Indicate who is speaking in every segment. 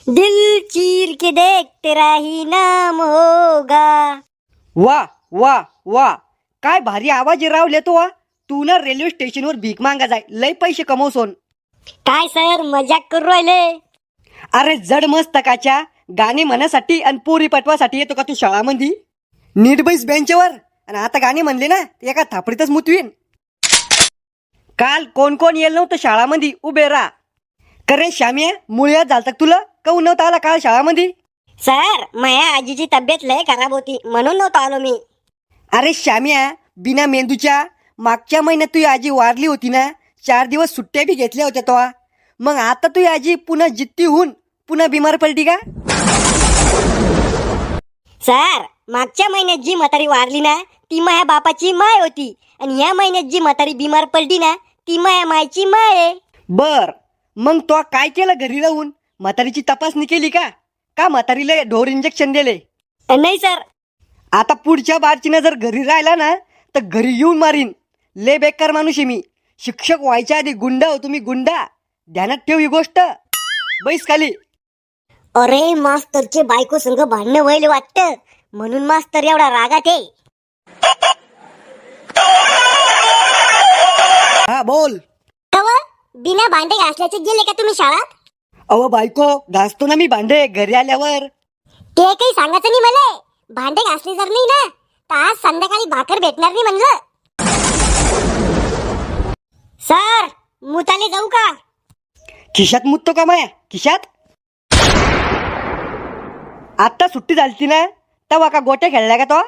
Speaker 1: दिल चीर के देख तेरा ही नाम होगा.
Speaker 2: वा वा वा, काय भारी आवाज रावले तो वा. तू ना रेल्वे स्टेशनवर भीक मागा जाय, लय पैसे कमवसोन.
Speaker 1: काय सर मजाक करू राहिले.
Speaker 2: अरे जड मस्तकाच्या गाणे म्हणण्यासाठी आणि पोरी पटवासाठी येतो का तू शाळामध्ये? नीट बैस बेंचवर आणि आता गाणे म्हणले ना एका थापडीतच मुतवीन. काल कोण कोण येल नव्हतं शाळामध्ये, उभे राहा. करे श्याम्या, मुळ्यात झालता तुला काऊन नव्हता आला काल शाळामध्ये?
Speaker 1: सर माझ्या आजीची तब्येत लय खराब होती म्हणून नव्हतो आलो मी.
Speaker 2: अरे श्याम्या, बिना मेंदूच्या, मागच्या महिन्यात तुझी आजी वारली होती ना, 4 दिवस सुट्ट्या बी घेतल्या होत्या तो. मग आता तुझी आजी पुन्हा जित्ती होऊन पुन्हा बिमार पडली का?
Speaker 1: सर मागच्या महिन्यात जी म्हातारी वारली ना ती माझ्या बापाची माय होती आणि या महिन्यात जी म्हातारी बिमार पडली ना ती माझ्या मायची माय आहे.
Speaker 2: बर, मग तो काय केलं घरी राहून? म्हातारीची तपासणी केली का? का म्हातारीला ढोर इंजेक्शन दिले?
Speaker 1: नाही सर.
Speaker 2: आता पुढच्या बारचीनं जर घरी राहिला ना तर घरी येऊन मारीन. ले बेकार माणूस आहे मी. शिक्षक व्हायच्या आधी गुंडा हो तुम्ही, गुंडा. ध्यानात ठेव ही गोष्ट. बैस खाली.
Speaker 1: अरे मास्तरचे बायको संग भांडणं व्हायला वाटतं म्हणून मास्तर एवढा रागात आहे.
Speaker 2: हा बोल.
Speaker 1: कवा बिना भांडे घासल्याचे गेले का तुम्ही शाळेत?
Speaker 2: अव बायको, घासतो ना मी भांडे घरी आल्यावर.
Speaker 1: ते काही सांगायचं नाही मला. भांडे घासले जर नाही ना तर आज संध्याकाळी भाकर भेटणार नाही म्हणलं. सर मुताले जाऊ का?
Speaker 2: खिशात मुततो का माया? खिशात? आता सुट्टी झालती ना तेव्हा का गोट्या खेळल्या का तो?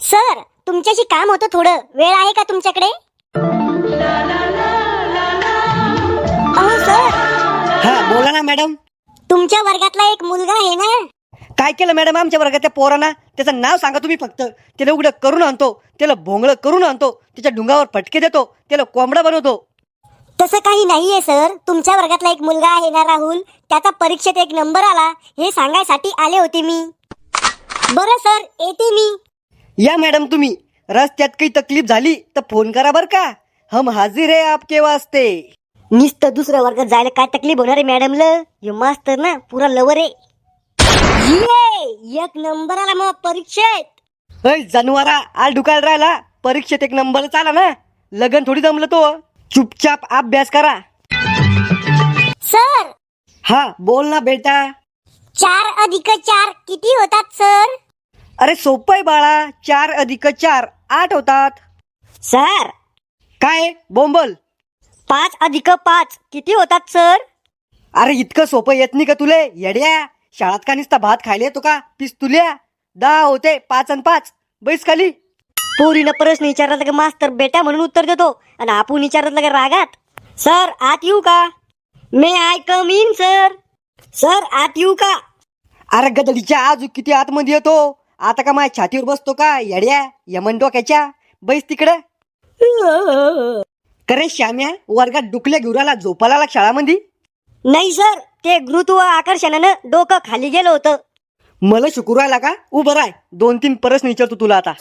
Speaker 1: सर तुमच्याशी काम होतं थोडं, वेळ आहे का तुमच्याकडे? अहो सर.
Speaker 2: हा बोला ना मॅडम.
Speaker 1: तुमच्या वर्गातला एक मुलगा आहे ना.
Speaker 2: काय केलं मॅडम आमच्या वर्गात त्या पोरांना? त्याचं नाव सांगा तुम्ही फक्त. त्याला उघडं करून आणतो, त्याला भोंगळं करून आणतो, त्याच्या डुंगावर फटके देतो, त्याला कोंबडा बनवतो.
Speaker 1: तसं काही नाहीये सर. तुमच्या वर्गातला एक मुलगा आहे ना राहुल, त्याचा परीक्षेत 1 नंबर आला हे सांगायसाठी आले होते मी. बरं सर येते मी.
Speaker 2: या मॅडम तुम्ही. रस्त्यात काही तकलीफ झाली तर फोन करा बर का. हम हाजिर है आपके वास्ते.
Speaker 1: नुसतं दुसऱ्या वर्गात जायला काय तकलीफ होणार आहे मॅडमला? हे मास्तर ना पुरा लवर आहे. ये 1 नंबर आला मग परीक्षेत.
Speaker 2: अय जनवारा, आज ढुकायला राहिला. परीक्षेत 1 नंबरच आला ना, लगन थोडी जमलं तो. चुपचाप अभ्यास करा.
Speaker 1: सर.
Speaker 2: हा बोल ना बेटा.
Speaker 1: 4 अधिक 4 किती होतात सर?
Speaker 2: अरे सोपं आहे बाळा. 4 अधिक 4 8 होतात.
Speaker 1: सर.
Speaker 2: काय बोंबल?
Speaker 1: 5 अधिक 5 किती होतात सर?
Speaker 2: अरे इतकं सोपं येत नाही का तुले येड्या? शाळात का नुसता भात खायला येतो का? पिस्तुल्या. 10 होते 5 आणि 5. बैस खाली.
Speaker 1: पोरीनं प्रश्न विचारला की मास्तर बेटा म्हणून उत्तर देतो आणि आपण विचारलं की रागात. सर आत येऊ का? May I come in sir? Sir आत येऊ का?
Speaker 2: अरे गदडीच्या आज किती आतमध्ये येतो. आता का माझ्या छातीवर बसतो का येड्या यमन डोक्याच्या? बैस तिकडं. करे श्याम्या, वर्गात डुकल्या घेऊन झोपाला शाळामध्ये?
Speaker 1: नाही सर, ते गुरुत्व आकर्षणानं डोकं खाली गेलं होतं.
Speaker 2: मला शिकू राहिला का? उभं राय, 2-3 प्रश्न विचारतो तुला आता.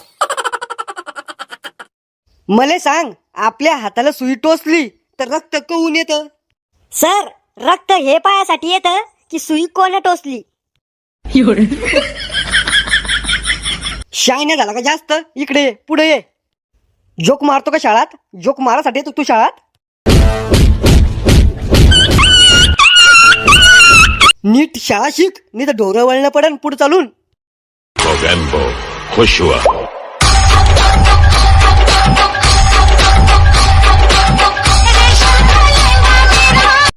Speaker 2: मला सांग, आपल्या हाताला सुई टोचली तर रक्त कवून येतं?
Speaker 1: सर रक्त हे पायासाठी येतं की सुई कोण टोचली.
Speaker 2: शाय नाही झाला का जास्त? इकडे ये, पुढे ये. जोक मारतो का शाळात? जोक मारासाठी येतो तू शाळात? नीट शाळा शिक, नाही तर ढोरं वळणं पडन पुढे चालून.
Speaker 3: खुश हुआ.